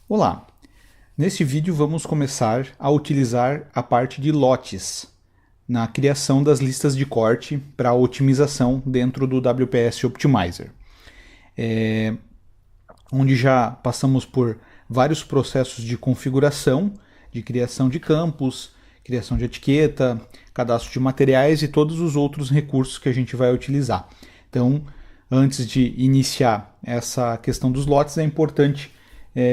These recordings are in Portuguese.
Olá! Neste vídeo vamos começar a utilizar a parte de lotes na criação das listas de corte para otimização dentro do WPS Optimizer. Onde já passamos por vários processos de configuração, de criação de campos, criação de etiqueta, cadastro de materiais e todos os outros recursos que a gente vai utilizar. Então, antes de iniciar essa questão dos lotes, é importante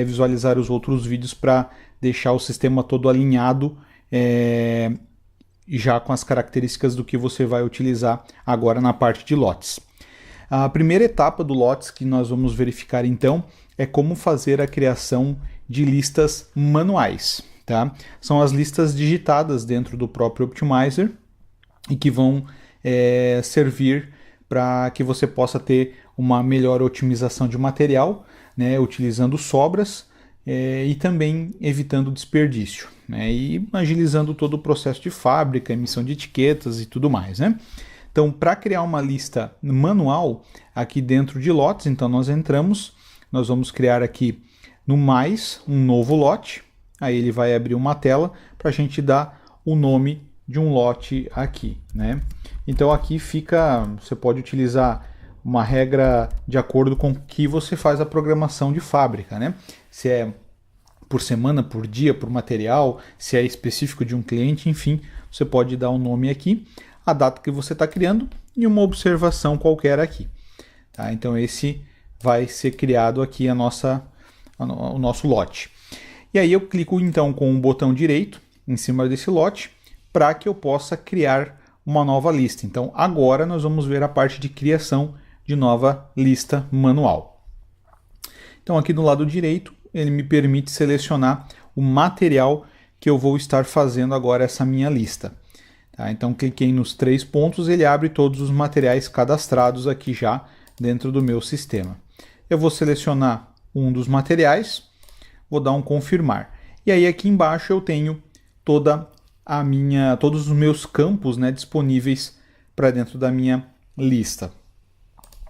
visualizar os outros vídeos para deixar o sistema todo alinhado já com as características do que você vai utilizar agora na parte de lotes. A primeira etapa do lotes que nós vamos verificar então é como fazer a criação de listas manuais. Tá? São as listas digitadas dentro do próprio Optimizer e que vão servir para que você possa ter uma melhor otimização de material, né, utilizando sobras e também evitando desperdício, né, e agilizando todo o processo de fábrica, emissão de etiquetas e tudo mais. Né? Então, para criar uma lista manual aqui dentro de lotes, então nós vamos criar aqui no mais um novo lote, aí ele vai abrir uma tela para a gente dar o nome de um lote aqui. Né? Então aqui você pode utilizar uma regra de acordo com que você faz a programação de fábrica, né? Se é por semana, por dia, por material, se é específico de um cliente, enfim, você pode dar um nome aqui, a data que você está criando e uma observação qualquer aqui. Tá? Então esse vai ser criado aqui o nosso lote. E aí eu clico então com o botão direito em cima desse lote para que eu possa criar uma nova lista. Então agora nós vamos ver a parte de criação de nova lista manual. Então aqui do lado direito ele me permite selecionar o material que eu vou estar fazendo agora essa minha lista. Tá? Então cliquei nos 3 pontos, ele abre todos os materiais cadastrados aqui já dentro do meu sistema. Eu vou selecionar um dos materiais, vou dar um confirmar. E aí aqui embaixo eu tenho todos os meus campos, né, disponíveis para dentro da minha lista.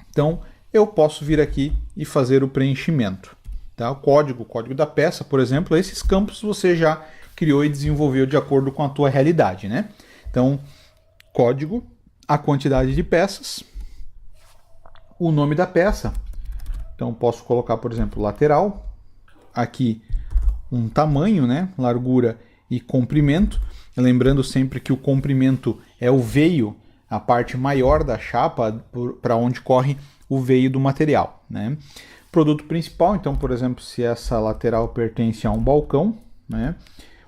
Então, eu posso vir aqui e fazer o preenchimento. Tá? O código da peça, por exemplo, esses campos você já criou e desenvolveu de acordo com a tua realidade. Né? Então, código, a quantidade de peças, o nome da peça. Então, posso colocar, por exemplo, lateral, aqui um tamanho, né? Largura e comprimento. Lembrando sempre que o comprimento é o veio, a parte maior da chapa, para onde corre o veio do material. Né? Produto principal, então, por exemplo, se essa lateral pertence a um balcão. Né?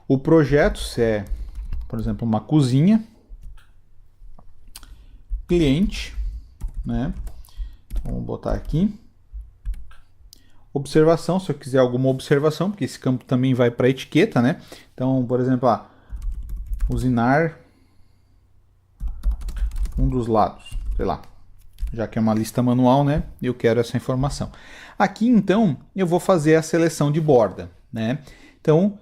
O projeto, se é, por exemplo, uma cozinha. Cliente, né? Vamos botar aqui. Observação, se eu quiser alguma observação, porque esse campo também vai para a etiqueta. Né? Então, por exemplo, usinar um dos lados, sei lá, já que é uma lista manual, né? Eu quero essa informação. Aqui, então, eu vou fazer a seleção de borda, né? Então,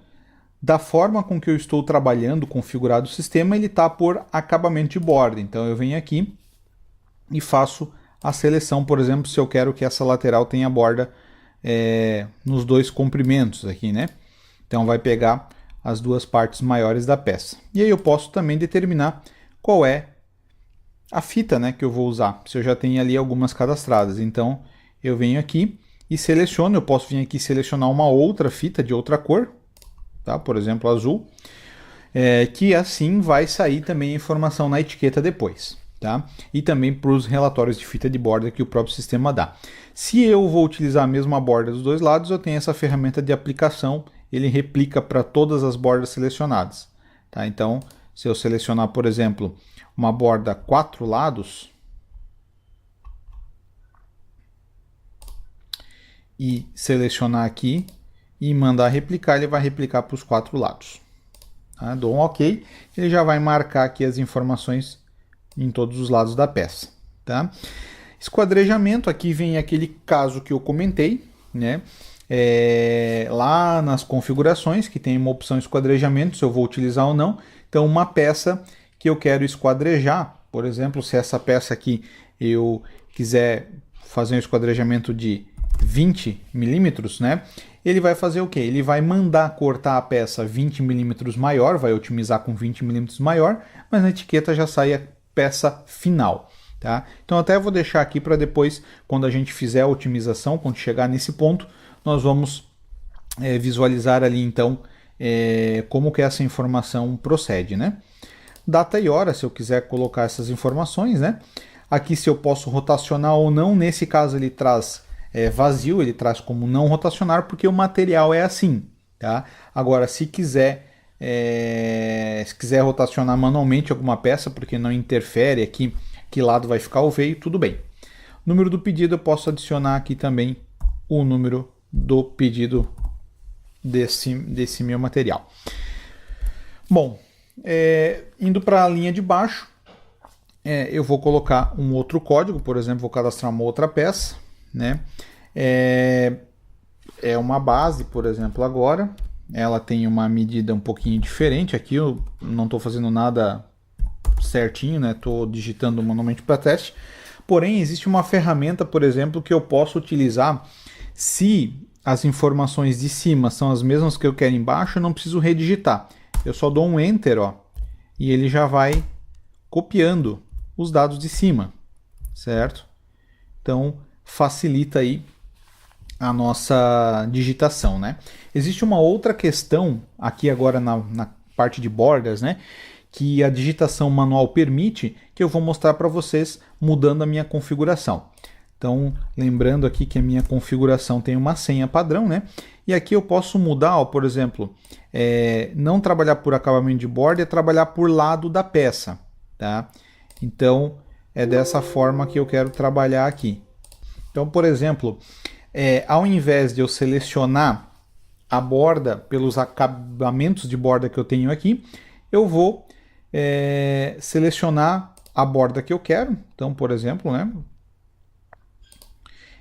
da forma com que eu estou trabalhando, configurado o sistema, ele está por acabamento de borda. Então, eu venho aqui e faço a seleção, por exemplo, se eu quero que essa lateral tenha borda nos 2 comprimentos aqui, né? Então, vai pegar as 2 partes maiores da peça. E aí eu posso também determinar qual é a fita, né, que eu vou usar, se eu já tenho ali algumas cadastradas. Então eu venho aqui e seleciono, eu posso vir aqui selecionar uma outra fita de outra cor, tá? Por exemplo azul, que assim vai sair também a informação na etiqueta depois. Tá? E também para os relatórios de fita de borda que o próprio sistema dá. Se eu vou utilizar a mesma borda dos 2 lados, eu tenho essa ferramenta de aplicação, ele replica para todas as bordas selecionadas. Tá? Então, se eu selecionar, por exemplo, uma borda 4 lados e selecionar aqui e mandar replicar, ele vai replicar para os 4 lados. Tá? Dou um OK, ele já vai marcar aqui as informações em todos os lados da peça. Tá? Esquadrejamento, aqui vem aquele caso que eu comentei, né? Lá nas configurações, que tem uma opção esquadrejamento, se eu vou utilizar ou não. Então, uma peça que eu quero esquadrejar, por exemplo, se essa peça aqui eu quiser fazer um esquadrejamento de 20 milímetros, né? Ele vai fazer o quê? Ele vai mandar cortar a peça 20 milímetros maior, vai otimizar com 20 milímetros maior, mas na etiqueta já sai a peça final. Tá? Então até vou deixar aqui para depois, quando a gente fizer a otimização, quando chegar nesse ponto, nós vamos visualizar ali então como que essa informação procede, né? Data e hora, se eu quiser colocar essas informações, né? Aqui se eu posso rotacionar ou não, nesse caso ele traz vazio, ele traz como não rotacionar, porque o material é assim, tá? Agora, se quiser rotacionar manualmente alguma peça, porque não interfere aqui que lado vai ficar o veio, tudo bem. Número do pedido, eu posso adicionar aqui também o número do pedido desse meu material. Bom, indo para a linha de baixo, eu vou colocar um outro código, por exemplo, vou cadastrar uma outra peça, né? É uma base, por exemplo, agora. Ela tem uma medida um pouquinho diferente. Aqui eu não estou fazendo nada certinho, né? Estou digitando manualmente para teste. Porém, existe uma ferramenta, por exemplo, que eu posso utilizar se as informações de cima são as mesmas que eu quero embaixo, eu não preciso redigitar. Eu só dou um Enter, ó, e ele já vai copiando os dados de cima, certo? Então, facilita aí a nossa digitação, né? Existe uma outra questão aqui agora na parte de bordas, né? Que a digitação manual permite, que eu vou mostrar para vocês mudando a minha configuração. Então, lembrando aqui que a minha configuração tem uma senha padrão, né? E aqui eu posso mudar, ó, por exemplo, não trabalhar por acabamento de borda, é trabalhar por lado da peça, tá? Então, é dessa forma que eu quero trabalhar aqui. Então, por exemplo, ao invés de eu selecionar a borda pelos acabamentos de borda que eu tenho aqui, eu vou selecionar a borda que eu quero. Então, por exemplo, né?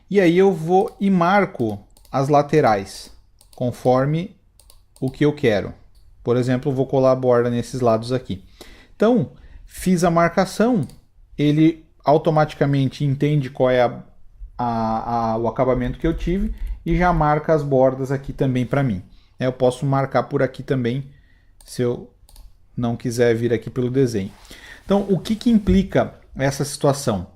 E aí eu vou e marco as laterais conforme o que eu quero. Por exemplo, eu vou colar a borda nesses lados aqui. Então, fiz a marcação, ele automaticamente entende qual é o acabamento que eu tive e já marca as bordas aqui também para mim. Eu posso marcar por aqui também, se eu não quiser vir aqui pelo desenho. Então, o que implica essa situação?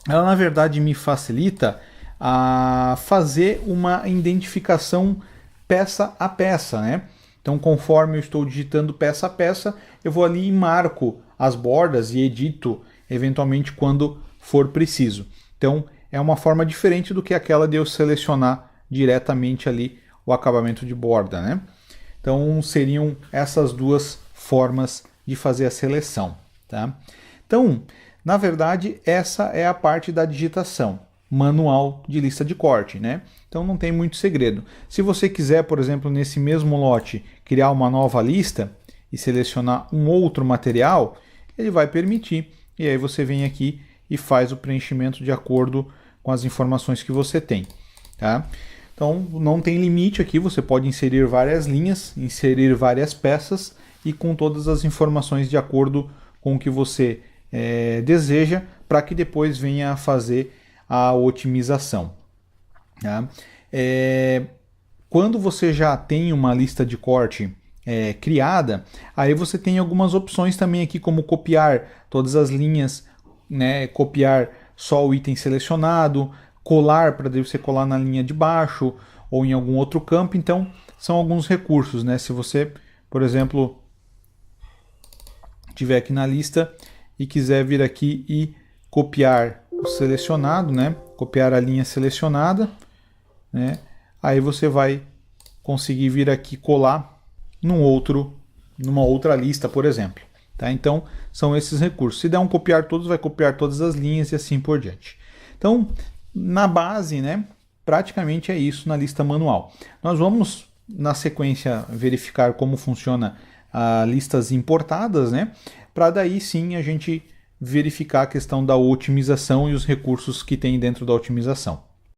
Ela, na verdade, me facilita a fazer uma identificação peça a peça, né? Então, conforme eu estou digitando peça a peça, eu vou ali e marco as bordas e edito eventualmente quando for preciso. Então, é uma forma diferente do que aquela de eu selecionar diretamente ali o acabamento de borda, né? Então, seriam essas duas formas de fazer a seleção, tá? Então, na verdade, essa é a parte da digitação manual de lista de corte, né? Então não tem muito segredo. Se você quiser, por exemplo, nesse mesmo lote, criar uma nova lista e selecionar um outro material, ele vai permitir. E aí você vem aqui e faz o preenchimento de acordo com as informações que você tem, tá? Então não tem limite aqui, você pode inserir várias linhas, inserir várias peças e com todas as informações de acordo com o que você deseja, para que depois venha a fazer a otimização. Tá? Quando você já tem uma lista de corte criada, aí você tem algumas opções também aqui, como copiar todas as linhas, né? Copiar só o item selecionado, colar para você colar na linha de baixo ou em algum outro campo. Então são alguns recursos, né? Se você, por exemplo, tiver aqui na lista e quiser vir aqui e copiar o selecionado, né? Copiar a linha selecionada, né? Aí você vai conseguir vir aqui colar numa outra lista, por exemplo, tá? Então são esses recursos. Se der um copiar todos, vai copiar todas as linhas e assim por diante. Então, na base, né? Praticamente é isso na lista manual. Nós vamos na sequência verificar como funciona as listas importadas, né? Para daí sim a gente verificar a questão da otimização e os recursos que tem dentro da otimização.